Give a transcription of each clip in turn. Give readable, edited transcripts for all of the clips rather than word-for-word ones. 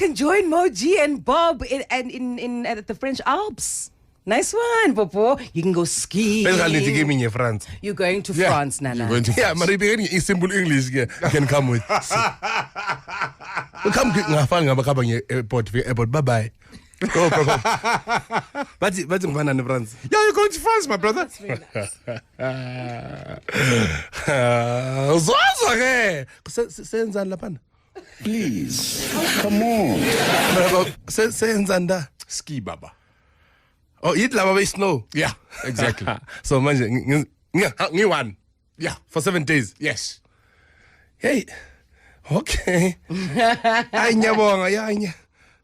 can join Moji and Bob in at the French Alps. Nice one, Popo. You can go skiing. France. You're going to France, Nana. You're going to Yeah, France. but in simple English, you can come with. Come airport. Bye-bye. Go. But in France. Yeah, you're going to France, my brother. Please, come on. Ski baba. Oh, eat lava snow. Yeah, exactly. So manje one. Yeah, For 7 days. yes. Hey. Okay. Ay nyabonga ya.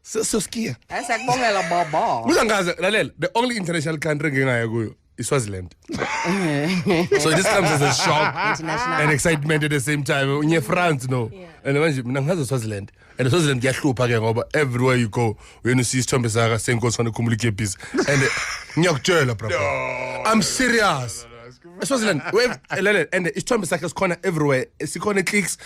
So skier. Asakubongela baba. Uzangaza lalela, the only international country ngingaya kuyo is Swaziland. So this comes as a shock International. and excitement at the same time. Unye France no. And manje mina ngihaza Swaziland. And Swaziland kuyahlupha ke ngoba everywhere you go when you see isithombe saka senkosana kumulike busy. And ngiyakutshela bro. I'm serious. Swaziland, lalela, and isithombe sakhe sikhona everywhere. Sikhona clicks.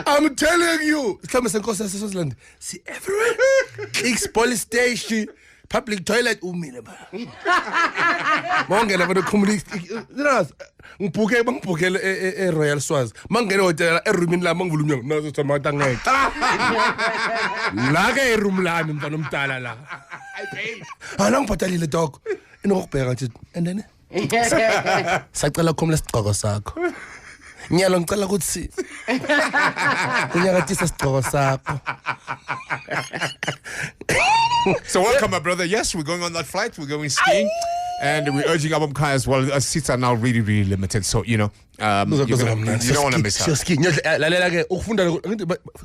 I'm telling you, isithombe senkosana Swaziland. See everywhere. Clicks, police station, public toilet umile ba. Mongena bana kumuli. Ngibhukele eRoyal Swaz. Mangena hotel eroomini la mangivulumnyango. Nazo thomata ngeke. La ke eroom lami mfana omdala la. Ana ngibhatalile dog. Inokubheka nje and then sacela khomla sigqoko sakho. Nyalo ngicela ukuthi unyakatisa sigqoko sakho. So welcome, my brother. Yes, we're going on that flight. We're going skiing. And we're urging Abam Kai as well. Our seats are now really, really limited. So, you know, you don't want to miss out.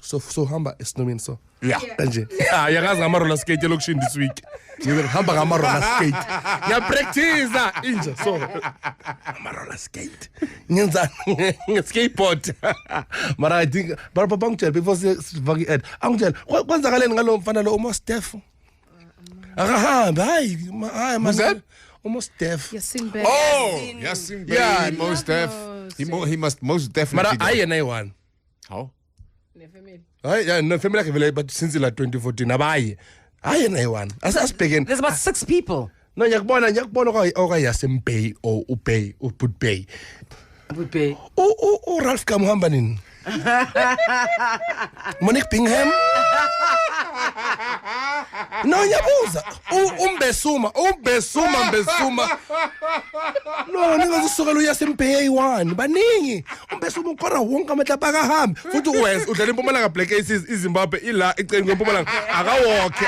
So hamba esnomini so. Yeah. Nje. Yeah, yakazi ngama roller skate elokishini this week. Ngihamba ngama roller skate. Ngiya practice inja so. Ngama roller skate. Ngenza skateboard. Mara I think baba bangitshela before sivaki ad. Angitshela kwenzakaleni ngalo mfana lo Almost Deaf. Akahamba hayi Who's that? Almost Deaf. Yasin Bey. Oh, Yasin Bey, Yeah, most deaf. He must most definitely. Mara I and one. How? No family like but since like 2014 abaye. I and one. As begin. There's about 6 people. No, ngiyakubona Yasin Bey or Upay Uput Bey. Would be. Oh, Ralph Kamuhamba nini? Monique Bingham? No, ngiyabuza. Umbesuma. No, ningazosuka lo Yasin Bey one. Baningi. Umbesuma ukora wonke amahlapa akahambi. Futhi uwes udlala impumalanga Black Aces iZimbabwe ila eceni kwempumalanga akawokhe.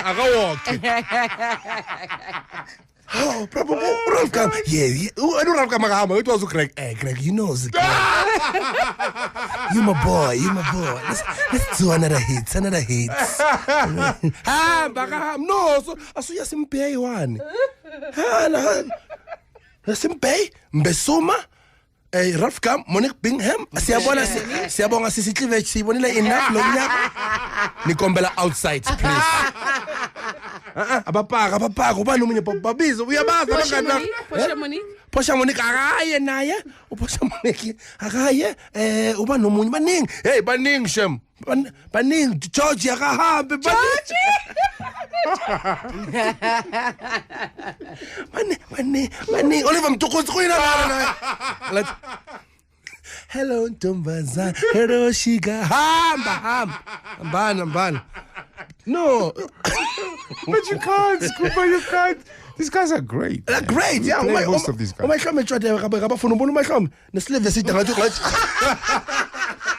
Oh, probably Ralph Kam. Yeah. I know Ralph Kam. It was Greg. Hey, Greg, you know the You my boy. Let's do another hit. No, so Yasin Bey one. Yasin Bey, Mbesuma, Ralph Kam, Monique Bingham. Siyabonga sisitlive sibonile enough lo nyaka. Nikombela outside, please. Abapaka uba nomunye babizo uyabaza abangana Posha Monique akaye naye uPosha Monique akaye uba nomunye baningi baningi shem baningi George akahambe baningi Oliver Mtukudzi kuyina naye Hello Ntombazana Hiroshika hamba No. But you can't, Scuba, you can't. These guys are great. They're great, yeah. Most of these guys. Umahlomi etshoda ngabafuna ubona umahlomi neslive eside ngathi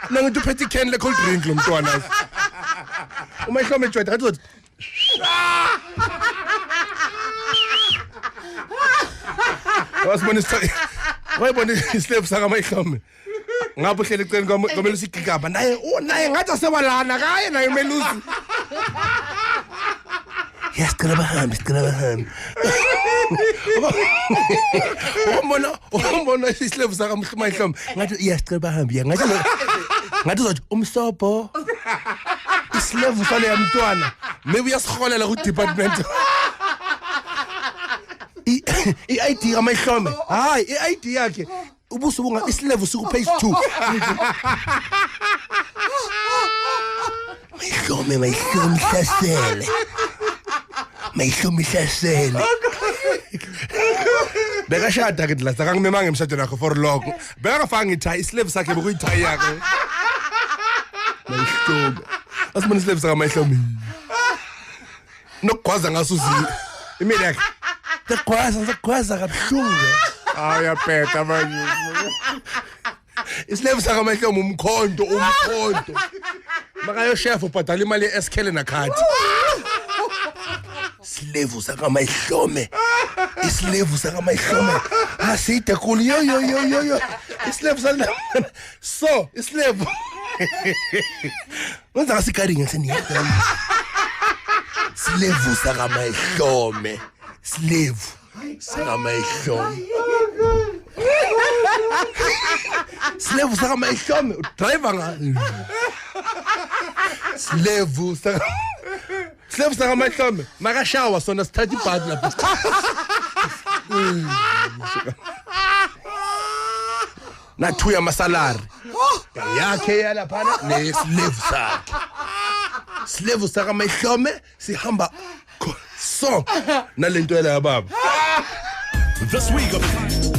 nangithi uphethe can le cold drink lo mntwana. Umahlomi etshoda ngathi uthi wasibona isithole. Wayibona islive saka mahlomi. Ngapho hlele eceni komelusi igigaba naye ngathi asebalana kaye naye melusi. Yes, bahambi. Umbona islevu saka mhlomahlomi ngathi yes bahambi ngathi uzothi umsobho islevu sale yamntwana maybe uyasiholela ku department i-ID kamahlomi hayi i-ID yakhe ubuso bunga islevu siku page 2 Mayihlome ihlasele. Mayihlome ihlasele. Bekashada ke last akangimemanga emshadweni wakhe for long. Bekafanga ithayi islave sakhe bekuyithayi yakhe. Mayihlome. Asibona islave saka mayihlome. Nokugwaza ngasuzi. Imini yakhe. Ngigwaza kabuhlungu. Uyaphetha manje. Islave saka mayihlome umkhonto. Makayo chef ubhadala imali yeSKL nakhadi. Slave saka mayihlome. Islave saka mayihlome. Aside khulu yo. Islave saka so islave. Wenza ngasikari ngeseni yedwa. Slave saka mayihlome. Slave saka mayihlome. Slave saka mayihlome driver nga. Slave saka mayihlome makashawa sona sithatha ibhadi lapha. Nathuya amasalari yakhe yalaphana neslave sakhe. Slave saka mayihlome sihamba so nalento yala baba. This week